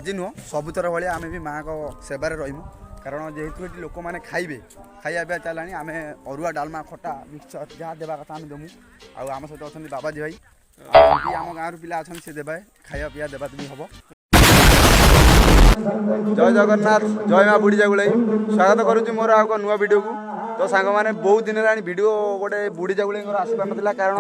आज नुह सबुतर भाई आम भी माँ को सेवार रहीमु कारण जेहेतु ये लोक मैंने खाइबे खाଇବା ପିଇବା ଚାଲାଣି ଆମେ ଅରୁଆ ଡାଲମା ଖଟା ମିକ୍ସଚର ଯାହା ଦେବା କଥା ଆମେ ଦେମୁ ଆଉ ଆମ ସହିତ ଅଛନ୍ତି ବାବାଜୀ ଭାଇ ବି ଆମ ଗାଁରୁ ପିଲା ଅଛନ୍ତି ସେ ଦେବେ ଖାଇବା ପିଇବା ଦେବା ଦେବି ହବ। ଜୟ ଜଗନ୍ନାଥ ଜୟ ମା ବୁଢ଼ୀ ଜାଗୁଳେଇ ସ୍ୱାଗତ କରୁଛି ମୋର ଆଉ ଏକ ନୂଆ ଭିଡ଼ିଓକୁ। तो सांग मैंने बहुत दिन है वीडियो गोटे बुढ़ी जागुड़ी आसपार ना कारण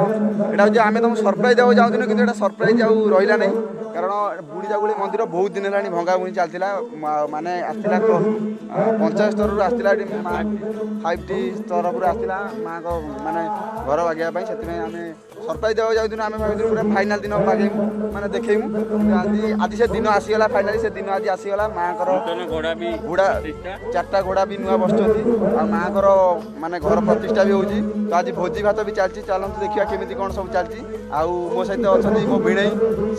यहाँ हूँ आम तुमको सरप्राइज देवा चाहूँ कि सरप्राइज रहा नहीं कारण बुढ़ी जागुड़ी मंदिर बहुत दिन है भंगा भुई चलता माने आसला पंचायत स्तर आसला 5T तरफ आसला माँ को माने घर बागेवाई से आम सरप्राइज देवा जाऊँ आम भाई पूरा फाइनाल दिन बागेमु माने देखेमु आज से दिन आसीगला फाइनाली से दिन आज आसीगला माँ घोड़ा 4टा घोड़ा भी नुआ बसुँच माँ माने घर प्रतिष्ठा भी होची तो आज भोजी भात भी चलती चलते देखिए केमी कौन सब चलती आउ मो सहित अच्छा मो भिणई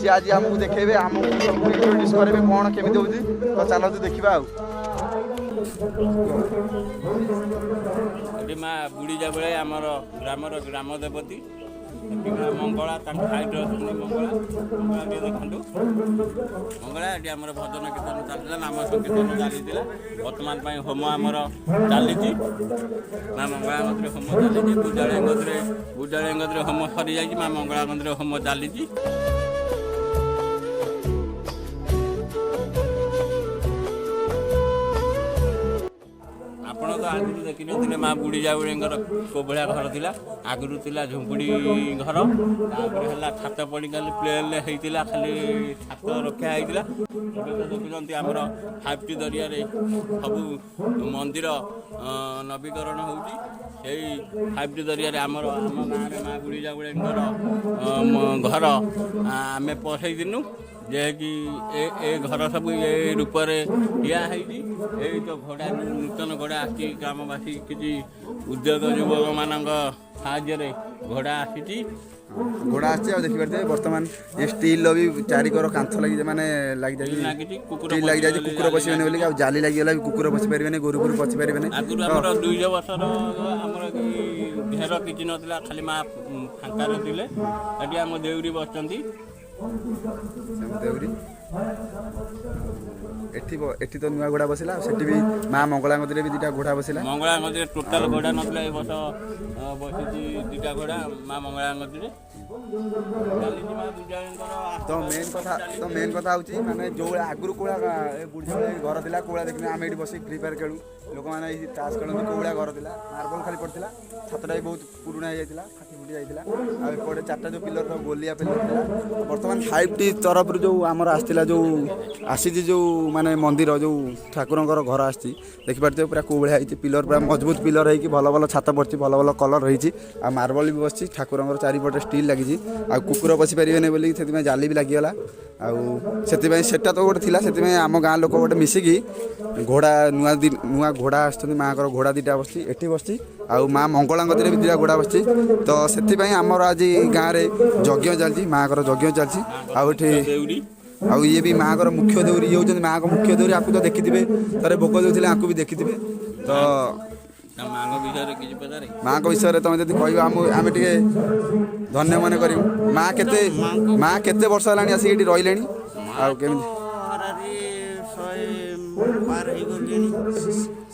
सी आज आमको देखेबे आमको सब इंट्रोड्यूस करेंगे कौन केमी होची तो चलते देखा माँ बुढ़ी जागुळे आमर ग्रामर ग्राम देवती मंगला हाइट मंगला मंगला देखु मंगला ये आम भजन कीर्तन चलता नाम संकीर्तन चली बर्तमान होम आमर चली माँ मंगला मंदिर होम चली बुजालय मंदिर होम सरी जा माँ मंगला मंदिर होम चली तो आगुरी देखी नी माँ बुढ़ी जागुड़ी को भाया घर थी आगुरी थी झुंपुड़ी घर है छात पड़ी खाली प्लेन होता खाली छात रखा होता देखुं आमर 5T जरिया सब मंदिर नवीकरण हो 5T जरिया आमर आम गाँव में माँ बुढ़ी जागुड़ी घर आम पसईनु जे कि ए घर सब ये रूप ठिया है तो घोड़ा नूतन घोड़ा आसी ग्रामवासी किसी उद्योग युवक मान साहाय्य घोड़ा आसी घोड़ा आसी देखी पारे बर्तमान ये स्टील भी चारिकर कांथ लगी माने लगी जाए कुकुर पशिबे बोली जाली लगी कुकुर पशि पारे गोरु गोरु पशि पारे आगुर 200 वर्षर आमर घेर किसी नाला खाली माँ फांकार थे ये आम देउरी बसती देउरी एठी तो नुआ घोड़ा बसला सेठी भी माँ मंगला मंदिर भी 2टा घोड़ा बसला मंगला मंदिर टोटाल घोड़ा नथला ए वर्ष बसिची 2टा घोड़ा माँ मंगला मंदिर तो मेन कथा होची माने जो आगुरु कोला बुढ़ी घर थिला कोला देखने आम एठी बसी फ्री फायर खेलु लोक माने ई ताश खेलु कोला घर थिला मार्बल खाली पड़थिला छतटा भी बहुत पुराना हो जाइतिला फाटी फुटी जाइतिला आ एपटे 4टा जो पिलर तो गोलिया पिलर थिला वर्तमान 5T तरफ जो आमर आसतिला जो आसी जो माने मंदिर जो ठाकुरंकर घर आसी देखि पारते पूरा को भलिया होई पिलर पूरा मजबूत पिलर है कि भल भल छात पड़ती भल भल कलर रही आ मार्बल भी बसची ठाकुरंकर चारिपटे स्टील लगी आ कुकुर पशि पारे बोली जाली भी लगिगला से तो गोटे थी आम गाँ लोक गोटे मिसिकी घोड़ा नुआ घोड़ा आसुँच माँ को घोड़ा 2टा बसची एठी बसची आउ माँ मंगला गति भी 2टा घोड़ा बसची तो से आमर आज गाँव में यज्ञ चलती माँ को यज्ञ चलती आउे आउ ये भी माँ को मुख्य देउरी ये होती माँ को मुख्य देउरी आपको तो देखिथे थे भोग देते आपको भी देखिथे तो माँ को विषय तुम जब कह आम टे धन्य मन कर माँ केते वर्ष है आसिक ये रही आउ केमी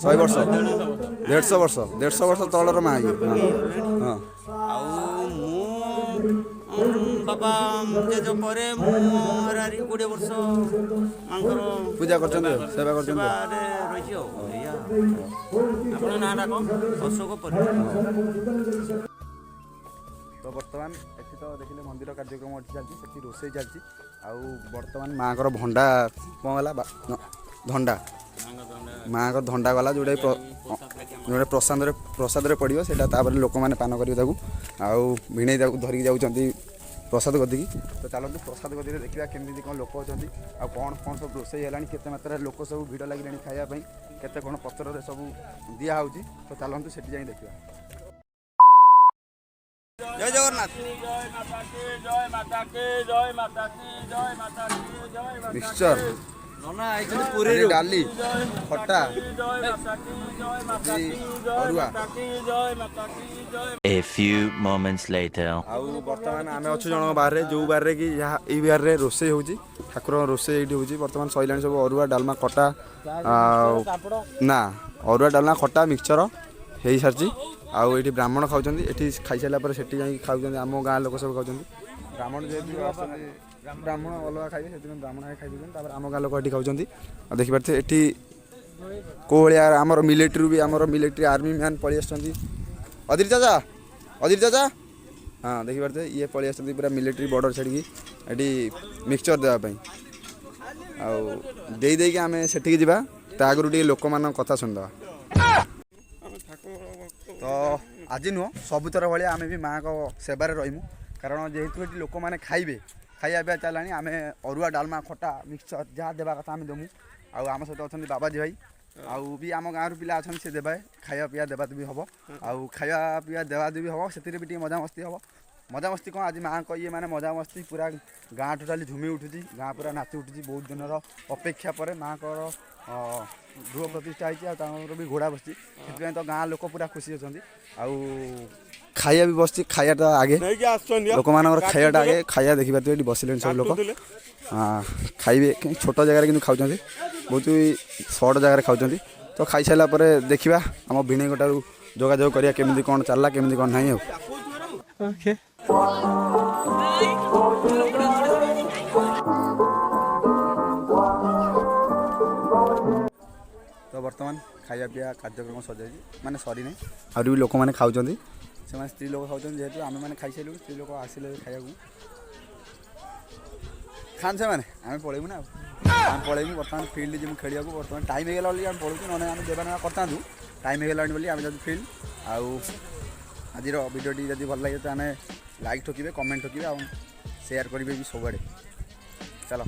100 वर्ष 150 वर्ष तलर माँ ये हाँ बाबा जेज पर 20 वर्ष पूजा कर सेवा कर अशोक तो बर्तमान एठी तो देखिले मंदिर कार्यक्रम एठी चलती सेठी रोषे चलती आउ बर्तमान माँ को भंडा कौन गला धंडा माँ को धंडा गला जोटा जो प्रसाद पड़ो से लोक मैंने पान कर आउ भिणई धरिकी जाऊँच प्रसाद गदी तो चलते प्रसाद गदी देखा केमी कौन लोक अच्छा आ कौन कौन सब रोषे है केते मात्रा लोक सब भिड़ लगे खायापी केते कौन पत्र सब दिया तो चलते से जाए देखा जय जगन्नाथ मिक्सचर ଖାଲି ଡାଲି ଖଟା ଅରୁଆ। A few moments later. ଆଉ ବର୍ତ୍ତମାନ ଆମେ ଅଛୁ ଜଣଙ୍କ ବାହାରେ, ଯେଉଁ ବାରରେ କି ଯାହା ଏଇ ବାରରେ ରୋଷେଇ ହେଉଛି, ଠାକୁରଙ୍କ ରୋଷେଇ ଏଇଠି ହେଉଛି। ବର୍ତ୍ତମାନ ସଇଲାଣି ସବୁ ଅରୁଆ ଡାଲମା ଖଟା, ଆଉ ନା ଅରୁଆ ଡାଲମା ଖଟା ମିକ୍ସଚର ହେଇସାରିଛି। ଆଉ ଏଇଠି ବ୍ରାହ୍ମଣ ଖାଉଛନ୍ତି, ଏଠି ଖାଇସାରିଲା ପରେ ସେଠି ଯାଇକି ଖାଉଛନ୍ତି, ଆମ ଗାଁ ଲୋକ ସବୁ ଖାଉଛନ୍ତି। ବ୍ରାହ୍ମଣ ଯେହେତୁ ଆସୁଛନ୍ତି, ବ୍ରାହ୍ମଣ ଅଲଗା ଖାଇବେ, ସେଥିପାଇଁ ବ୍ରାହ୍ମଣ ଖାଇଦେଉଛନ୍ତି। ତାପରେ ଆମ ଗାଁ ଲୋକ ଏଠି ଖାଉଛନ୍ତି। ଆଉ ଦେଖିପାରୁଥିବେ ଏଠି କେଉଁ ଭଳିଆ ଆମର ମିଲିଟାରୀରୁ ବି ଆମର ମିଲିଟାରୀ ଆର୍ମି ମ୍ୟାନ୍ ପଳେଇ ଆସିଛନ୍ତି। ଅଦିର ଚାଚା ହଁ ଦେଖିପାରୁଥିବେ ଇଏ ପଳେଇ ଆସିଛନ୍ତି ପୁରା ମିଲିଟାରୀ ବର୍ଡ଼ର ଛାଡ଼ିକି ଏଠି ମିକ୍ସଚର ଦେବା ପାଇଁ। ଆଉ ଦେଇକି ଆମେ ସେଠିକି ଯିବା, ତା ଆଗରୁ ଟିକେ ଲୋକମାନଙ୍କ କଥା ଶୁଣିଦେବା। ତ ଆଜି ନୁହଁ ସବୁଥର ଭଳିଆ ଆମେ ବି ମାଆଙ୍କ ସେବାରେ ରହିମୁ, କାରଣ ଯେହେତୁ ଏଠି ଲୋକମାନେ ଖାଇବା ପିଇବା ଚାଲିଲାଣି। ଆମେ ଅରୁଆ ଡାଲମା ଖଟା ମିକ୍ସଚର ଯାହା ଦେବା କଥା ଆମେ ଦେମୁ। ଆଉ ଆମ ସହିତ ଅଛନ୍ତି ବାବାଜୀ ଭାଇ, ଆଉ ବି ଆମ ଗାଁରୁ ପିଲା ଅଛନ୍ତି, ସେ ଦେବେ ଖାଇବା ପିଇବା ଦେବାଦେବି ହେବ। ଆଉ ଖାଇବା ପିଇବା ଦେବାଦେବି ହେବ, ସେଥିରେ ବି ଟିକେ ମଜାମସ୍ତି ହେବ। ମଜାମସ୍ତି କ'ଣ ଆଜି ମାଆଙ୍କ ଇଏ ମାନେ ମଜାମସ୍ତି ପୁରା ଗାଁ ଟୋଟାଲି ଝୁମି ଉଠୁଛି, ଗାଁ ପୁରା ନାଚି ଉଠୁଛି। ବହୁତ ଦିନର ଅପେକ୍ଷା ପରେ ମାଆଙ୍କର ଗୃହ ପ୍ରତିଷ୍ଠା ହେଇଛି, ଆଉ ତାଙ୍କର ବି ଘୋଡ଼ା ବସିଛି, ସେଥିପାଇଁ ତ ଗାଁ ଲୋକ ପୁରା ଖୁସି ଅଛନ୍ତି। ଆଉ ଖାଇବା ବି ବସିଛି, ଖାଇବାଟା ଆଗେ ଲୋକମାନଙ୍କର ଖାଇବାଟା ଆଗେ। ଖାଇବା ଦେଖିପାରୁଥିବେ ଏଠି ବସିଲେଣି ସବୁ ଲୋକ ଖାଇବେ, ଛୋଟ ଜାଗାରେ କିନ୍ତୁ ଖାଉଛନ୍ତି, ବହୁତ ସର୍ଟ ଜାଗାରେ ଖାଉଛନ୍ତି। ତ ଖାଇସାରିଲା ପରେ ଦେଖିବା ଆମ ଭିଣେଇଙ୍କଠାରୁ ଯୋଗାଯୋଗ କରିବା କେମିତି କ'ଣ ଚାଲିଲା, କେମିତି କ'ଣ ନାହିଁ। ଆଉ ତ ବର୍ତ୍ତମାନ ଖାଇବା ପିଇବା କାର୍ଯ୍ୟକ୍ରମ ସରିଯାଇଛି, ମାନେ ସରିନାହିଁ, ଆହୁରି ବି ଲୋକମାନେ ଖାଉଛନ୍ତି। ସେମାନେ ସ୍ତ୍ରୀ ଲୋକ ଖାଉଛନ୍ତି, ଯେହେତୁ ଆମେମାନେ ଖାଇସାରିଲୁ, ସ୍ତ୍ରୀ ଲୋକ ଆସିଲେ ଖାଇବାକୁ ଖାଆନ୍ତି ସେମାନେ, ଆମେ ପଳେଇବୁ ନା। ଆଉ ଆମେ ପଳେଇବୁ ବର୍ତ୍ତମାନ ଫିଲ୍ଡ ଯିବୁ ଖେଳିବାକୁ। ବର୍ତ୍ତମାନ ଟାଇମ୍ ହେଇଗଲା ବୋଲି ଆମେ ପଳଉଛୁ, ନହେଲେ ଆମେ ଦେବା ନେବା କରିଥାନ୍ତୁ। ଟାଇମ୍ ହେଇଗଲାଣି ବୋଲି ଆମେ ଯାଉଛୁ ଫିଲ୍ଡ। ଆଉ ଆଜିର ଭିଡ଼ିଓଟି ଯଦି ଭଲ ଲାଗେ ତାହେଲେ ଲାଇକ୍ ଠକିବେ, କମେଣ୍ଟ ଠକିବେ, ଆଉ ସେୟାର କରିବେ ବି ସବୁଆଡ଼େ। ଚାଲ।